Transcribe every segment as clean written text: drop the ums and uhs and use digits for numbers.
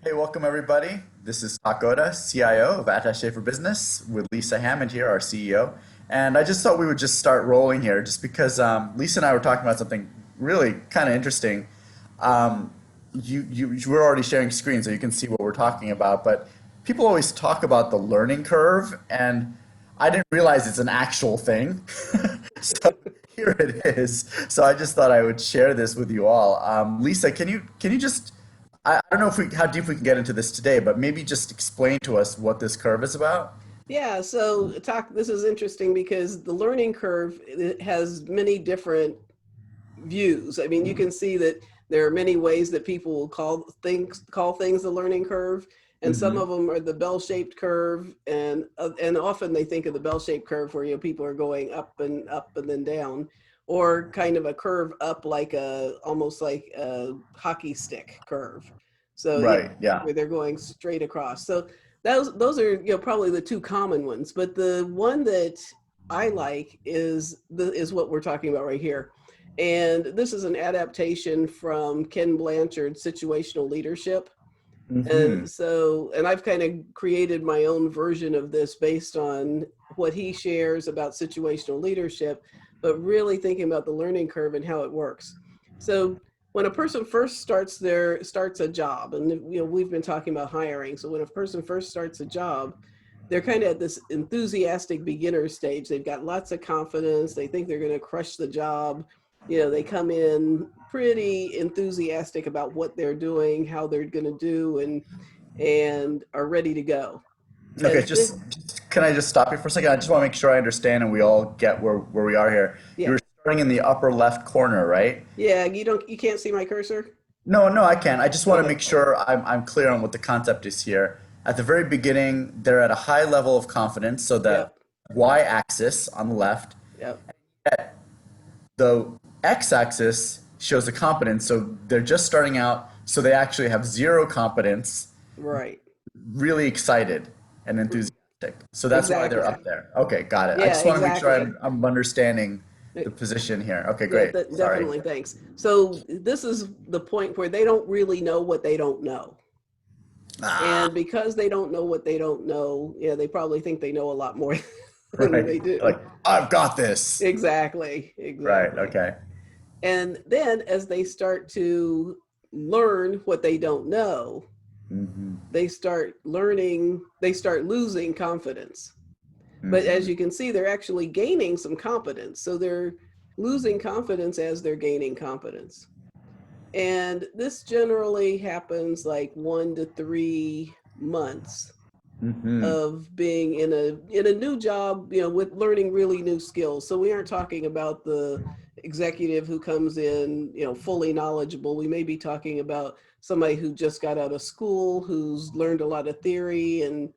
Hey, welcome everybody. This is Tak Oda, CIO of Attaché for Business, with Lesa Hammond here, our CEO. And I just thought we would just start rolling here, just because Lisa and I were talking about something really kind of interesting. Um, we're already sharing screen, so you can see what we're talking about. But people always talk about the learning curve, and I didn't realize it's an actual thing. So here it is. So I just thought I would share this with you all. Lisa, can you just I don't know how deep we can get into this today, but maybe just explain to us what this curve is about. Yeah, so this is interesting because the learning curve it has many different views. I mean, you can see that there are many ways that people will call things the learning curve, and some Hmm. of them are the bell-shaped curve, and often they think of the bell-shaped curve where people are going up and then down, or kind of a curve up like a almost like a hockey stick curve. So Right, yeah. where they're going straight across. So those are probably the two common ones, but the one that I like is what we're talking about right here. And this is an adaptation from Ken Blanchard, Situational Leadership. Hmm. And I've kind of created my own version of this based on what he shares about situational leadership, but really thinking about the learning curve and how it works. So when a person first starts a job, and we've been talking about hiring. So when a person first starts a job, they're kind of at this enthusiastic beginner stage. They've got lots of confidence. They think they're going to crush the job. They come in pretty enthusiastic about what they're doing, how they're going to do, and are ready to go. Okay, And then, can I just stop you for a second? I just want to make sure I understand and we all get where we are here. yeah, You're starting in the upper left corner, right? yeah, you can't see my cursor. No, no, I can. I just want to Okay. make sure I'm clear on what the concept is here. At the very beginning, they're at a high level of confidence, so the Yep. y-axis on the left. Yep. The x-axis shows the competence, so they're just starting out, so they actually have zero competence, Right. really excited and enthusiastic. So that's why they're Exactly. up there. Okay, got it. I Yeah. just want to make sure Exactly. I'm understanding the position here. Okay, Yeah. great. Sorry. Definitely. Thanks. So this is the point where they don't really know what they don't know. Ah, And because they don't know what they don't know, yeah, they probably think they know a lot more than right. they do. Like, I've got this. Exactly, Right, exactly. okay. And then as they start to learn what they don't know, Hmm. they start losing confidence. But as Hmm. you can see, they're actually gaining some competence. So they're losing confidence as they're gaining competence. And this generally happens like 1 to 3 months Hmm. of being in a new job, with learning really new skills. So we aren't talking about the executive who comes in, fully knowledgeable. We may be talking about somebody who just got out of school, who's learned a lot of theory and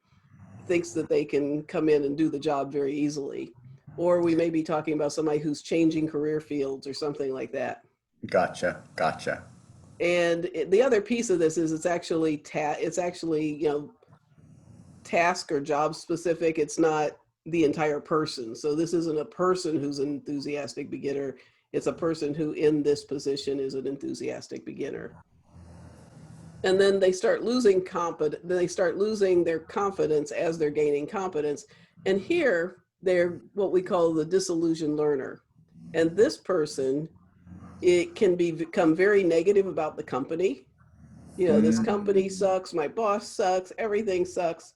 thinks that they can come in and do the job very easily. Or we may be talking about somebody who's changing career fields or something like that. Gotcha, gotcha. And the other piece of this is it's actually task or job specific. It's not the entire person. So this isn't a person who's an enthusiastic beginner. It's a person who in this position is an enthusiastic beginner. And then they start losing their confidence as they're gaining competence. And here they're what we call the disillusioned learner. And this person, it can become very negative about the company. This company Mm. sucks, my boss sucks, everything sucks.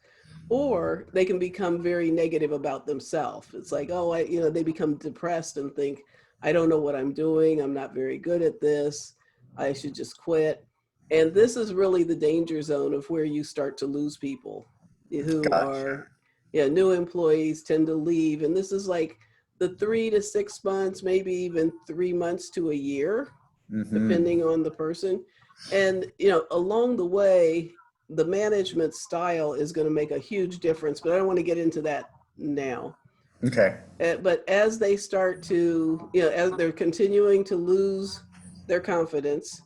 Or they can become very negative about themselves. It's like, oh, they become depressed and think, I don't know what I'm doing. I'm not very good at this. I should just quit. And this is really the danger zone of where you start to lose people who Gotcha. are, yeah, new employees tend to leave. And this is like the 3 to 6 months, maybe even 3 months to a year, Hmm. depending on the person. And, along the way, the management style is going to make a huge difference, but I don't want to get into that now. Okay. But as they start to, as they're continuing to lose their confidence,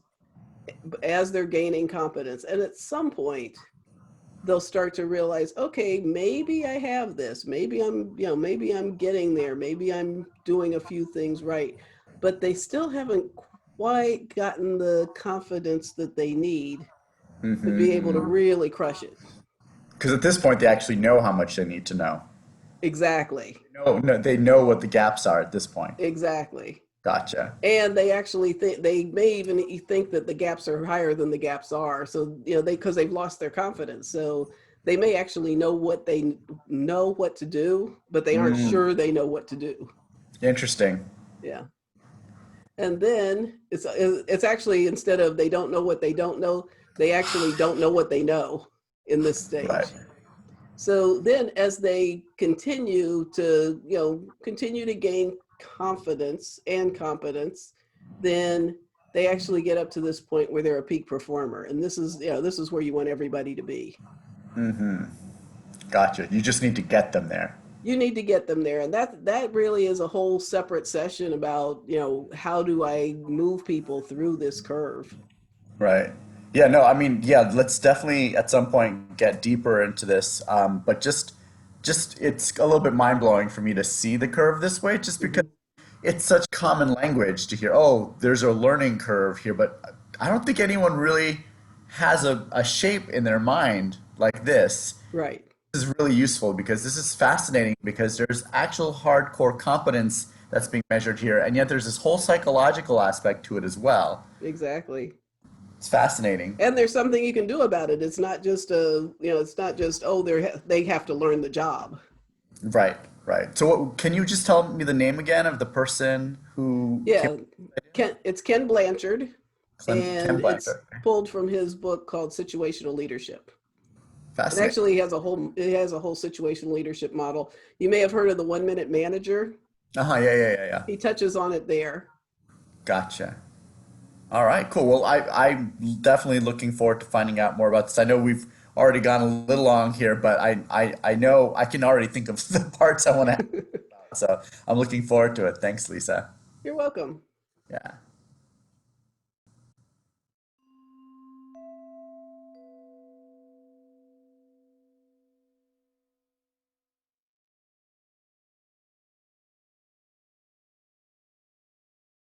as they're gaining competence, and at some point, they'll start to realize, okay, maybe I have this. Maybe I'm getting there. Maybe I'm doing a few things right. But they still haven't quite gotten the confidence that they need to be able to really crush it. Because at this point, they actually know how much they need to know. Exactly. No, no, they know what the gaps are at this point. Exactly. Gotcha. And they actually think, they may even think that the gaps are higher than the gaps are. So, because they've lost their confidence. So they may actually know what to do, but they aren't Mm, sure they know what to do. interesting. Yeah. And then it's actually, instead of they don't know what they don't know, they actually don't know what they know in this Right. stage. So then as they continue to gain confidence and competence, then they actually get up to this point where they're a peak performer. And this is where you want everybody to be. Gotcha. You just need to get them there. You need to get them there. And that really is a whole separate session about, how do I move people through this curve? Right. Yeah, no, I mean, yeah, let's definitely at some point get deeper into this. But just it's a little bit mind blowing for me to see the curve this way, just because Mhm. it's such common language to hear, oh, there's a learning curve here, but I don't think anyone really has a shape in their mind like this. Right. This is really useful because this is fascinating because there's actual hardcore competence that's being measured here, and yet there's this whole psychological aspect to it as well. Exactly. It's fascinating. And there's something you can do about it. It's not just, oh, they have to learn the job. Right, right. So can you just tell me the name again of the person who came Yeah. It's Ken Blanchard, Ken and it's Blanchard? pulled from his book called Situational Leadership. It Fascinating. actually has a whole situational leadership model. You may have heard of the 1 minute manager. Uh-huh, yeah, yeah, yeah, yeah. He touches on it there. Gotcha. All right, cool. Well, I'm definitely looking forward to finding out more about this. I know we've already gone a little long here, but I know I can already think of the parts I want to ask about. So I'm looking forward to it. Thanks, Lisa. You're welcome. Yeah.